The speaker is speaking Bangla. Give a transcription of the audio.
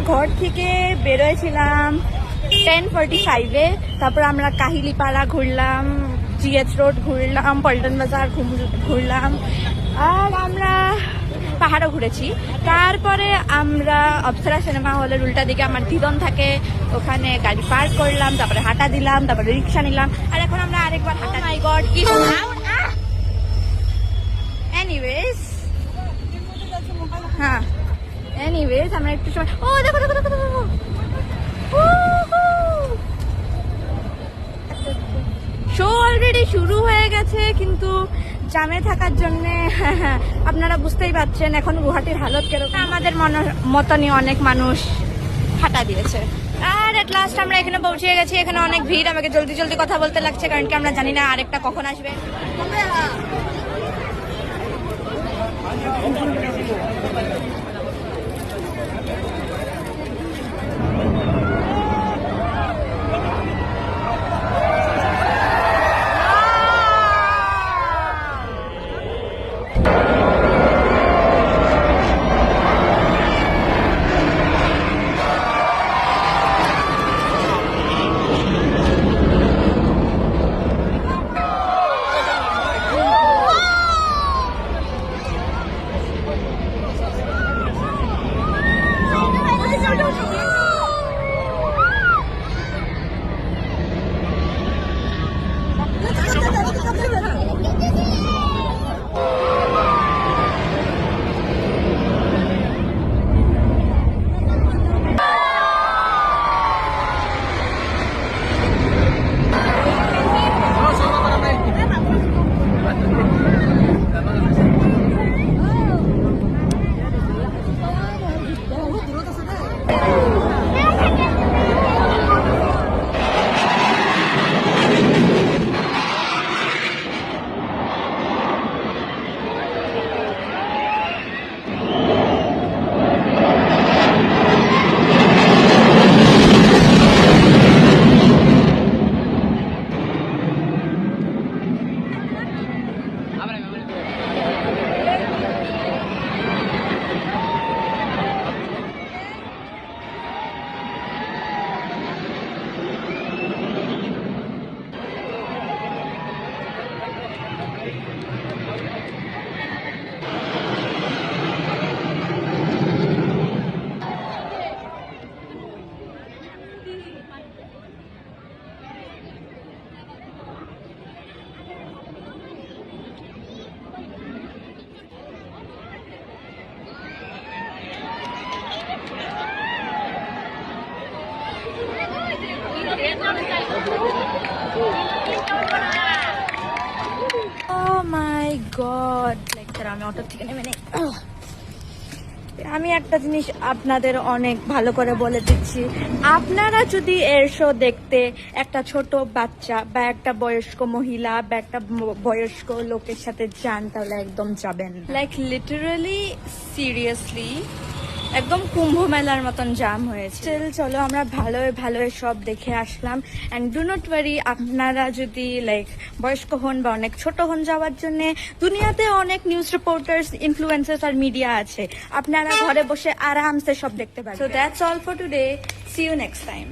ঘর থেকে বেরোয়েছিলাম 10:45-এ। তারপর আমরা কাহিলিপাড়া ঘুরলাম, জিএচ রোড ঘুরলাম, পল্টন বাজার ঘুরলাম, আর আমরা পাহাড়ও ঘুরেছি। তারপরে আমরা অপ্সরা সিনেমা হলের উল্টা দিকে আমার দিদন থাকে, ওখানে গাড়ি পার্ক করলাম, তারপরে হাঁটা দিলাম, তারপরে রিক্সা নিলাম, আর এখন আমরা আরেকবার হাঁটা। মাই গড, কি এনিওয়েজ, হ্যাঁ এনিওয়েজ আমরা একটু সময়, ও দেখো দেখো দেখো দেখো, শো অলরেডি শুরু হয়ে গেছে, কিন্তু জামে থাকার জন্য আপনারা বুঝতেই পারছেন এখন গুয়াহাটির হালত কিরকম। আমাদের মতনই অনেক মানুষ হাঁটা দিয়েছে। আর এট লাস্ট আমরা এখানে পৌঁছে গেছি। এখানে অনেক ভিড়, আমাকে জলদি জলদি কথা বলতে লাগছে, কারণ কি আমরা জানি না আরেকটা কখন আসবে। Oh my God! আমি অটো থেকে নেমে নেই। আমি একটা জিনিস আপনাদের অনেক ভালো করে বলে দিচ্ছি, আপনারা যদি এর শো দেখতে একটা ছোট বাচ্চা বা একটা বয়স্ক মহিলা বা একটা বয়স্ক লোকের সাথে যান, তাহলে একদম যাবেন। লাইক লিটারালি, সিরিয়াসলি একদম কুম্ভ মেলার মতন জাম হয়েছে। চলো আমরা ভালোই সব দেখে আসলাম। অ্যান্ড ডু নট ওয়ারি, আপনারা যদি লাইক বয়স্ক হন বা অনেক ছোট হন, যাওয়ার জন্য দুনিয়াতে অনেক নিউজ রিপোর্টার্স, ইনফ্লুয়েন্সার্স আর মিডিয়া আছে, আপনারা ঘরে বসে আরামসে সব দেখতে পারেন। So that's all for today, see you next time.